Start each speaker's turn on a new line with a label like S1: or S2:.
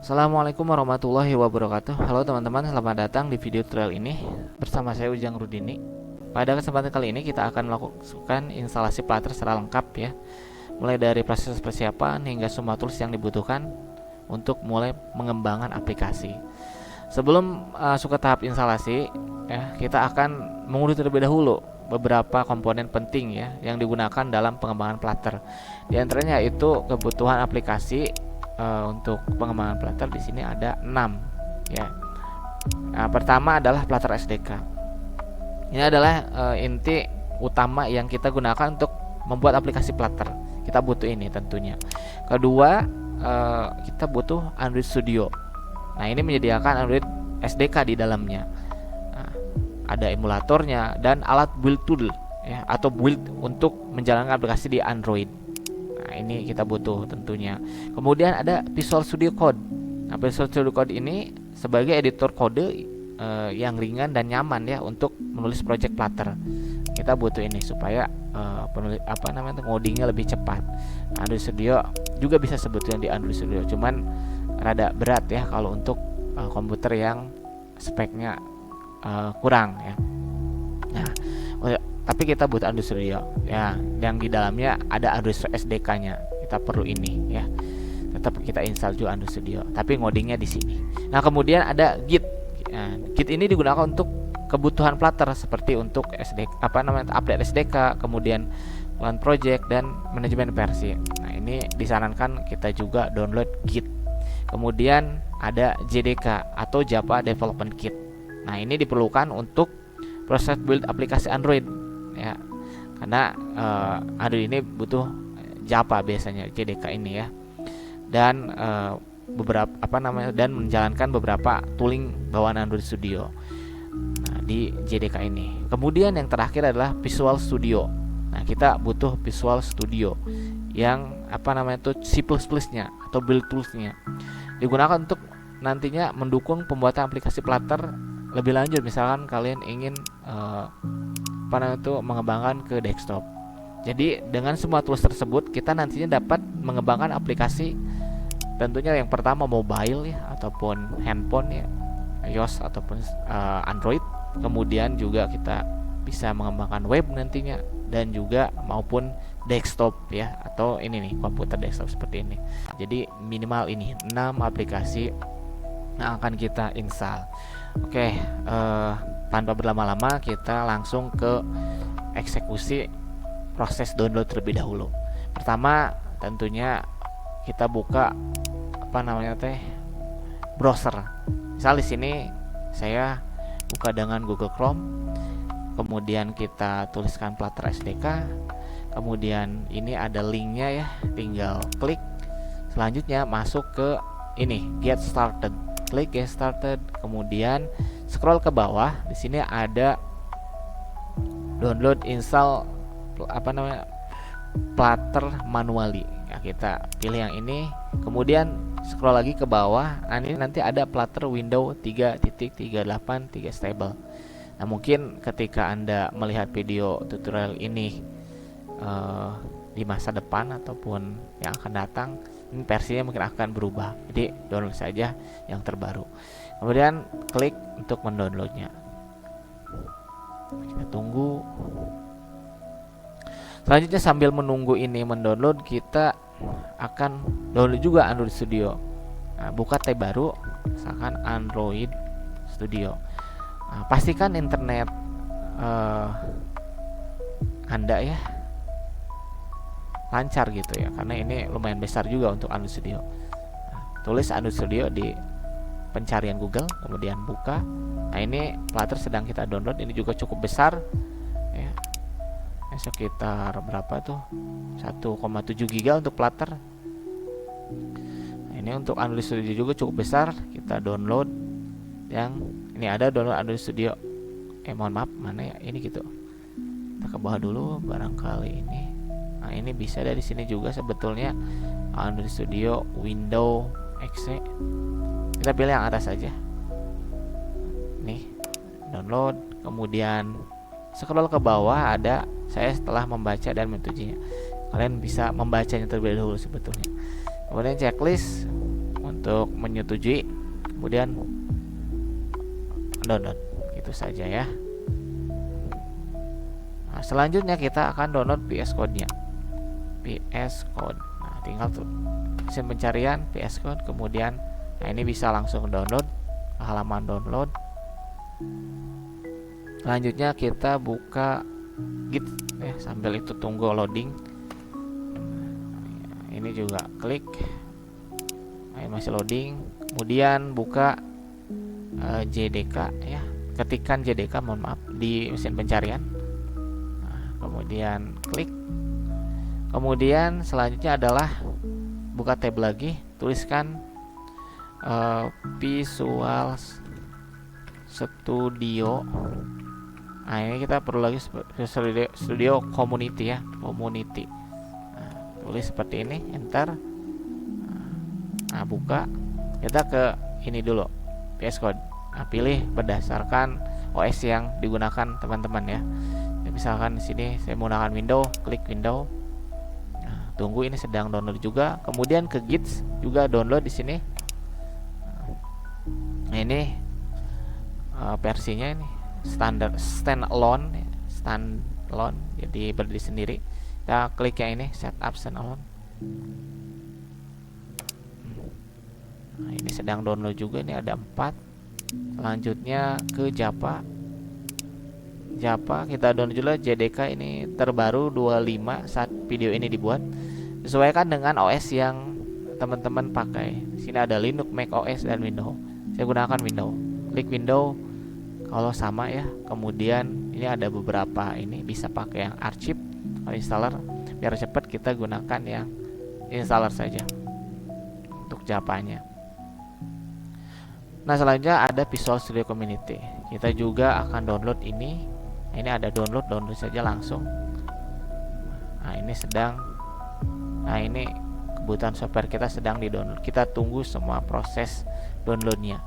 S1: Assalamualaikum warahmatullahi wabarakatuh. Halo teman-teman, selamat datang di video tutorial ini. Bersama saya Ujang Rudini. Pada kesempatan kali ini kita akan melakukan instalasi Flutter secara lengkap ya. Mulai dari proses persiapan hingga semua tools yang dibutuhkan untuk mulai mengembangkan aplikasi. Sebelum masuk ke tahap instalasi ya, kita akan mengunduh terlebih dahulu beberapa komponen penting ya yang digunakan dalam pengembangan Flutter. Di antaranya itu kebutuhan aplikasi. Untuk pengembangan Flutter di sini ada 6 ya. Nah, pertama adalah Flutter SDK. Ini adalah inti utama yang kita gunakan untuk membuat aplikasi Flutter. Kita butuh ini tentunya. Kedua, kita butuh Android Studio. Nah, ini menyediakan Android SDK di dalamnya. Nah, ada emulatornya dan alat build tool ya, atau build untuk menjalankan aplikasi di Android. Ini kita butuh tentunya. Kemudian ada Visual Studio Code. Nah, Visual Studio Code ini sebagai editor kode yang ringan dan nyaman ya untuk menulis project Flutter. Kita butuh ini supaya ngodingnya lebih cepat. Android Studio juga bisa sebetulnya di Android Studio, cuman rada berat ya kalau untuk komputer yang speknya kurang ya. Nah, tapi kita butuh Android Studio ya, yang di dalamnya ada Android SDK-nya. Kita perlu ini ya. Tetap kita install juga Android Studio, tapi ngodingnya di sini. Nah, kemudian ada Git. Nah, Git ini digunakan untuk kebutuhan Flutter seperti untuk update SDK, kemudian run project dan manajemen versi. Nah, ini disarankan kita juga download Git. Kemudian ada JDK atau Java Development Kit. Nah, ini diperlukan untuk proses build aplikasi Android ya, karena Android ini butuh Java biasanya JDK ini ya, dan dan menjalankan beberapa tooling bawaan Android Studio di JDK ini. Kemudian yang terakhir adalah Visual Studio. Nah, kita butuh Visual Studio yang C++-nya atau build tools-nya digunakan untuk nantinya mendukung pembuatan aplikasi Flutter lebih lanjut. Misalkan kalian ingin mengembangkan ke desktop. Jadi dengan semua tools tersebut kita nantinya dapat mengembangkan aplikasi, tentunya yang pertama mobile ya, ataupun handphone ya, iOS ataupun Android. Kemudian juga kita bisa mengembangkan web nantinya, dan juga maupun desktop ya, atau ini nih komputer desktop seperti ini. Jadi minimal ini 6 aplikasi yang akan kita install. Oke, tanpa berlama-lama kita langsung ke eksekusi proses download terlebih dahulu. Pertama tentunya kita buka browser. Misal di sini saya buka dengan Google Chrome, kemudian kita tuliskan Flutter SDK, kemudian ini ada linknya ya, tinggal klik. Selanjutnya masuk ke ini Get Started. Klik Get Started, kemudian scroll ke bawah. Di sini ada download install Flutter manually. Ya, kita pilih yang ini. Kemudian scroll lagi ke bawah. Nah, ini nanti ada Flutter Windows 3.38 stable. Nah, mungkin ketika Anda melihat video tutorial ini di masa depan ataupun yang akan datang, ini versinya mungkin akan berubah. Jadi download saja yang terbaru. Kemudian klik untuk mendownloadnya. Kita tunggu. Selanjutnya sambil menunggu ini mendownload, kita akan download juga Android Studio. Nah, buka tab baru, misalkan Android Studio. Nah, pastikan internet Anda ya lancar gitu ya, karena ini lumayan besar juga untuk Android Studio. Nah, tulis Android Studio di pencarian Google, kemudian buka. Nah, ini Flutter sedang kita download. Ini juga cukup besar ya, sekitar berapa tuh, 1,7 GB untuk Flutter. Nah, ini untuk Android Studio juga cukup besar. Kita download yang ini, ada download Android Studio. Mohon maaf, mana ya ini gitu. Kita ke bawah dulu barangkali ini. Nah, ini bisa dari sini juga sebetulnya, Android Studio Windows XE. Kita pilih yang atas saja. Nih, download. Kemudian scroll ke bawah, ada saya setelah membaca dan menyetujui. Kalian bisa membacanya terlebih dahulu sebetulnya. Kemudian checklist untuk menyetujui, kemudian download, gitu saja ya. Nah, selanjutnya kita akan download VS Code-nya. VS Code. Nah, tinggal tuh mesin pencarian VS Code, kemudian nah ini bisa langsung download ke halaman download. Selanjutnya kita buka Git sambil itu tunggu loading. Ini juga klik, masih loading. Kemudian buka JDK ya, ketikan JDK, mohon maaf, di mesin pencarian. Nah, kemudian klik. Kemudian selanjutnya adalah buka tab lagi, tuliskan Visual Studio. Nah, ini kita perlu lagi Studio Community ya, Community. Nah, tulis seperti ini, enter. Nah, buka. Kita ke ini dulu, VS Code. Nah, pilih berdasarkan OS yang digunakan teman-teman ya. Misalkan di sini saya menggunakan Windows, klik Windows. Nah, tunggu, ini sedang download juga. Kemudian ke Git juga download di sini. Nah, ini versinya ini standalone, jadi berdiri sendiri. Kita klik yang ini, setup standalone. Nah, ini sedang download juga, ini ada 4. Selanjutnya ke Java, kita download juga JDK, ini terbaru 25 saat video ini dibuat. Sesuaikan dengan OS yang teman-teman pakai. Di sini ada Linux, Mac OS, dan Windows. Saya gunakan Windows. Klik Windows kalau sama ya. Kemudian ini ada beberapa, ini bisa pakai yang archive atau installer. Biar cepat kita gunakan yang installer saja untuk Java-nya. Nah, selanjutnya ada Visual Studio Community. Kita juga akan download ini. Ini ada download saja langsung. Nah, ini kebutuhan software kita sedang di download. Kita tunggu semua proses downloadnya.